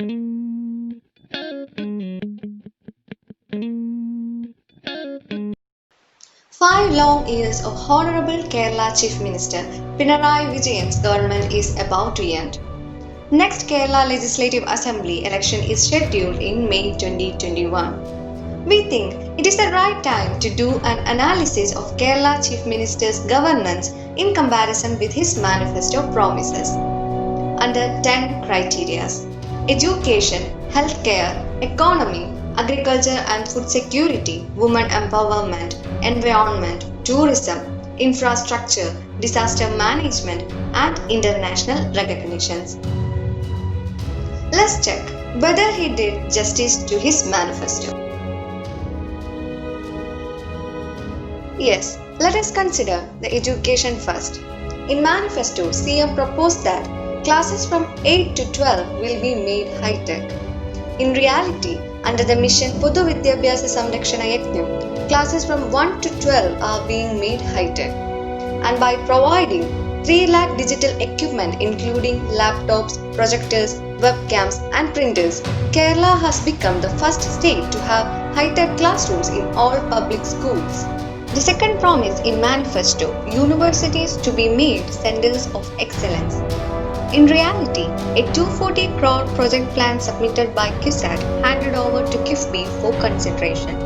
5 long years of Honorable Kerala Chief Minister Pinarayi Vijayan's government is about to end. Next Kerala Legislative Assembly election is scheduled in May 2021. We think it is the right time to do an analysis of Kerala Chief Minister's governance in comparison with his manifesto promises. Under 10 criteria: education, healthcare, economy, agriculture and food security, women empowerment, environment, tourism, infrastructure, disaster management, and international recognitions. Let's check whether he did justice to his manifesto. Yes, let us consider the education first. In manifesto, CM proposed that classes from 8 to 12 will be made high-tech. In reality, under the mission Podu Vidyabhyasa Samrakshana Yajna, classes from 1 to 12 are being made high-tech. And by providing 3 lakh digital equipment including laptops, projectors, webcams and printers, Kerala has become the first state to have high-tech classrooms in all public schools. The second promise in manifesto, universities to be made centers of excellence. In reality, a 240 crore project plan submitted by CUSAT handed over to KIFBI for consideration.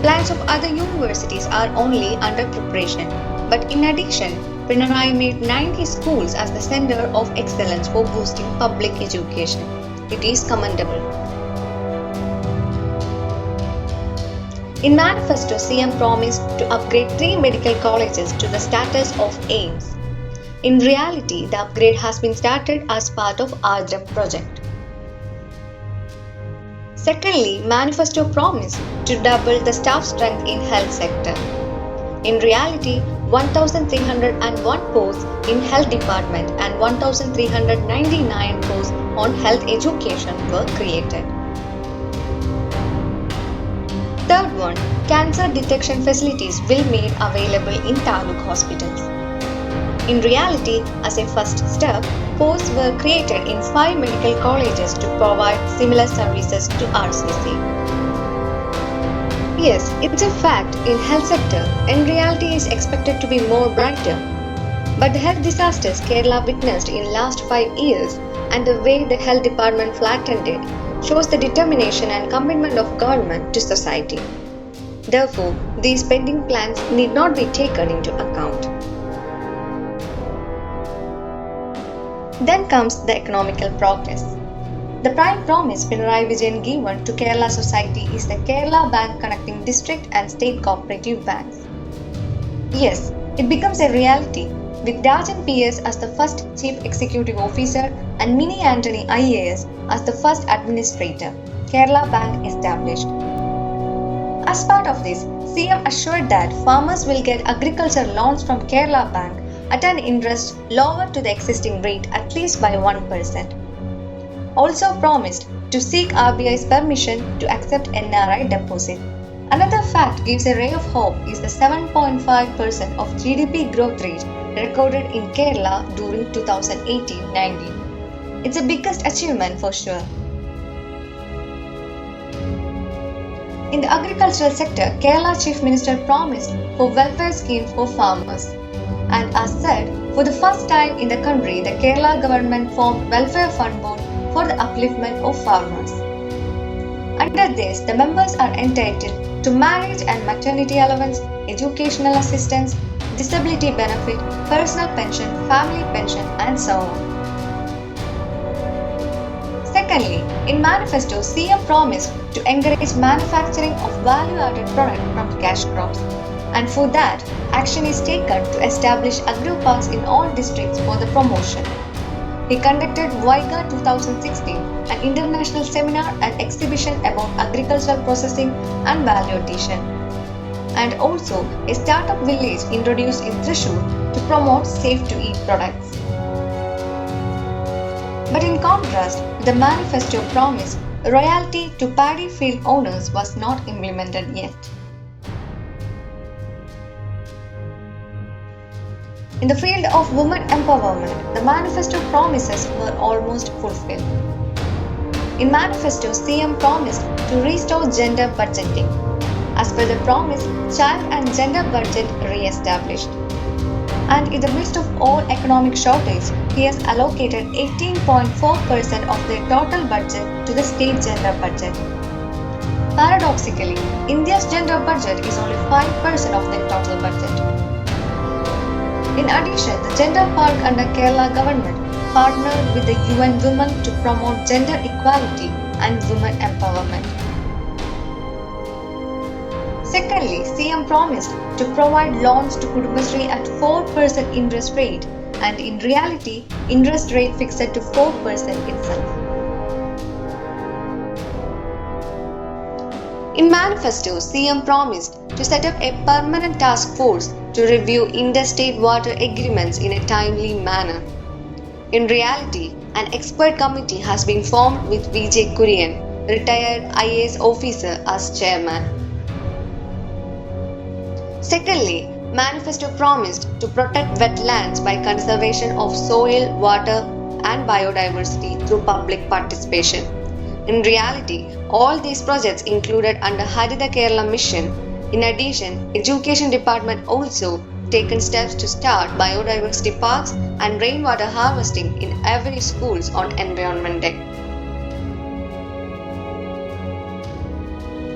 Plans of other universities are only under preparation, but in addition, Pinarayi made 90 schools as the center of excellence for boosting public education. It is commendable. In manifesto, CM promised to upgrade 3 medical colleges to the status of AIIMS. In reality, the upgrade has been started as part of ARDREP project. Secondly, manifesto promised to double the staff strength in health sector. In reality, 1,301 posts in health department and 1,399 posts on health education were created. Third one, cancer detection facilities will be made available in taluk hospitals. In reality, as a first step, posts were created in 5 medical colleges to provide similar services to RCC. Yes, it's a fact in health sector, and reality is expected to be more brighter. But the health disasters Kerala witnessed in last 5 years and the way the health department flattened it shows the determination and commitment of government to society. Therefore, these pending plans need not be taken into account. Then comes the economical progress. The prime promise Pinarayi Vijayan given to Kerala society is the Kerala Bank connecting district and state cooperative banks. Yes, it becomes a reality with Rajan PS as the first Chief Executive Officer and Mini Anthony IAS as the first Administrator, Kerala Bank established. As part of this, CM assured that farmers will get agriculture loans from Kerala Bank at an interest lower to the existing rate at least by 1%. Also promised to seek RBI's permission to accept NRI deposit. Another fact gives a ray of hope is the 7.5% of GDP growth rate recorded in Kerala during 2018-19. It's the biggest achievement for sure. In the agricultural sector, Kerala Chief Minister promised for welfare schemes for farmers. And as said, for the first time in the country, the Kerala government formed Welfare Fund Board for the upliftment of farmers. Under this, the members are entitled to marriage and maternity allowance, educational assistance, disability benefit, personal pension, family pension, and so on. Secondly, in manifesto, CM promised to encourage manufacturing of value-added product from cash crops. And for that, action is taken to establish agro parks in all districts for the promotion. He conducted WIGA 2016, an international seminar and exhibition about agricultural processing and value addition. And also a startup village introduced in Thrissur to promote safe-to-eat products. But in contrast, the manifesto promised royalty to paddy field owners was not implemented yet. In the field of women empowerment, the manifesto promises were almost fulfilled. In manifesto, CM promised to restore gender budgeting. As per the promise, child and gender budget re-established. And in the midst of all economic shortage, he has allocated 18.4% of their total budget to the state gender budget. Paradoxically, India's gender budget is only 5% of their total budget. In addition, the Gender Park under Kerala government partnered with the UN Women to promote gender equality and women empowerment. Secondly, CM promised to provide loans to Kudumbashree at 4% interest rate, and in reality, interest rate fixed to 4% itself. In manifesto, CM promised to set up a permanent task force to review interstate water agreements in a timely manner. In reality, an expert committee has been formed with Vijay Kurian, retired IAS officer, as chairman. Secondly, manifesto promised to protect wetlands by conservation of soil, water, and biodiversity through public participation. In reality, all these projects included under Haritha Kerala mission. In addition, Education Department also taken steps to start biodiversity parks and rainwater harvesting in every schools on Environment Day.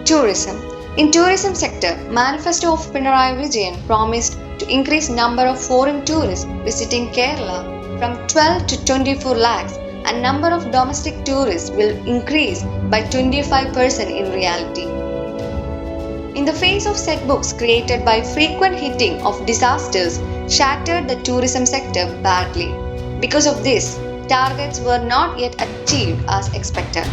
Tourism. In tourism sector, manifesto of Pinarayi Vijayan promised to increase number of foreign tourists visiting Kerala from 12 to 24 lakhs, and number of domestic tourists will increase by 25% in reality. In the face of setbacks created by frequent hitting of disasters shattered the tourism sector badly. Because of this, targets were not yet achieved as expected.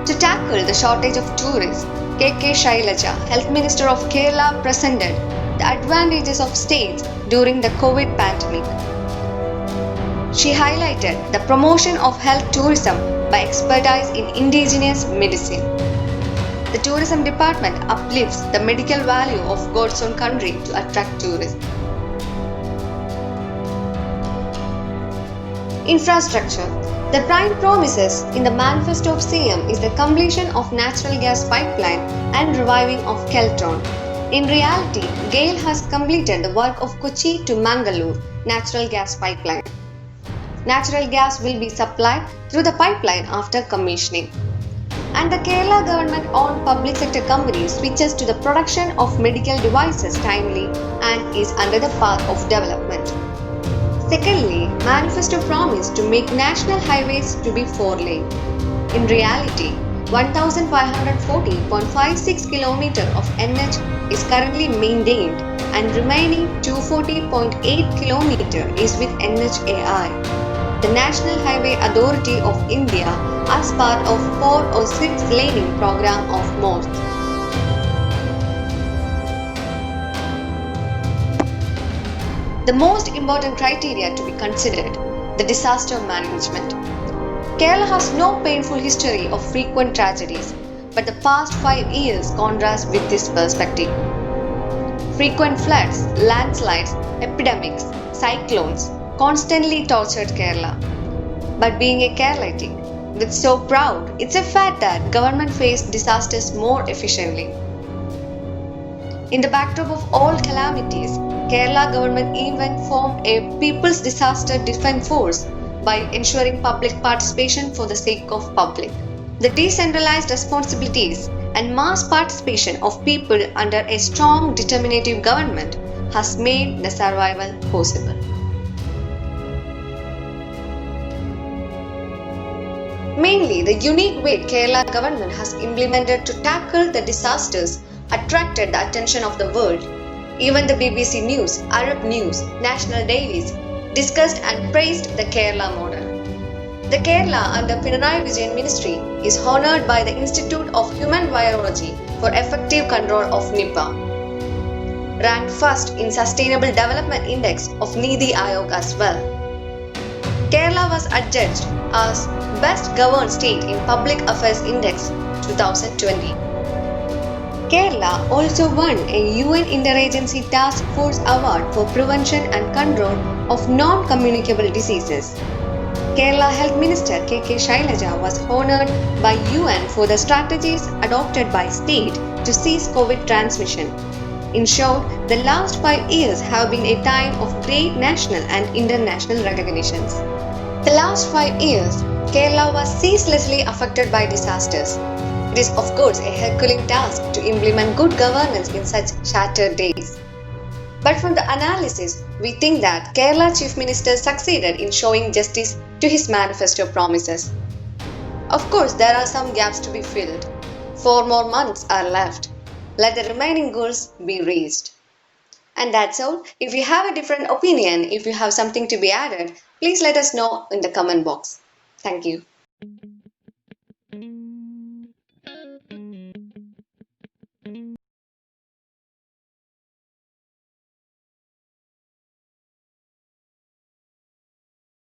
To tackle the shortage of tourists, K.K. Shailaja, Health Minister of Kerala, presented the advantages of states during the COVID pandemic. She highlighted the promotion of health tourism by expertise in indigenous medicine. The tourism department uplifts the medical value of God's own country to attract tourists. Infrastructure. The prime promises in the manifesto of CM is the completion of natural gas pipeline and reviving of Keltron. In reality, GAIL has completed the work of Kochi to Mangalore natural gas pipeline. Natural gas will be supplied through the pipeline after commissioning. And the Kerala government-owned public sector company switches to the production of medical devices timely and is under the path of development. Secondly, manifesto promised to make national highways to be 4-lane. In reality, 1,540.56 km of NH is currently maintained and remaining 240.8 km is with NHAI, the National Highway Authority of India, as part of 4 or 6 laning program of MoRTH. The most important criteria to be considered, the disaster management. Kerala has no painful history of frequent tragedies, but the past 5 years contrast with this perspective. Frequent floods, landslides, epidemics, cyclones constantly tortured Kerala. But being a Keralite, with so proud, it's a fact that government faced disasters more efficiently. In the backdrop of all calamities, Kerala government even formed a People's Disaster Defence Force by ensuring public participation for the sake of public. The decentralized responsibilities and mass participation of people under a strong determinative government has made the survival possible. Mainly, the unique way Kerala government has implemented to tackle the disasters attracted the attention of the world. Even the BBC News, Arab News, national dailies discussed and praised the Kerala model. The Kerala under Pinarayi Vijayan ministry is honoured by the Institute of Human Virology for effective control of Nipah. Ranked first in Sustainable Development Index of Niti Aayog as well. Kerala was adjudged as Best Governed State in Public Affairs Index 2020. Kerala also won a UN Interagency Task Force Award for Prevention and Control of Non-Communicable Diseases. Kerala Health Minister KK Shailaja was honored by UN for the strategies adopted by state to seize COVID transmission. In short, the last 5 years have been a time of great national and international recognitions. The last 5 years, Kerala was ceaselessly affected by disasters. It is, of course, a Herculean task to implement good governance in such shattered days. But from the analysis, we think that Kerala Chief Minister succeeded in showing justice to his manifesto promises. Of course, there are some gaps to be filled. 4 more months are left. Let the remaining goals be reached. And that's all. If you have a different opinion, if you have something to be added, please let us know in the comment box. Thank you.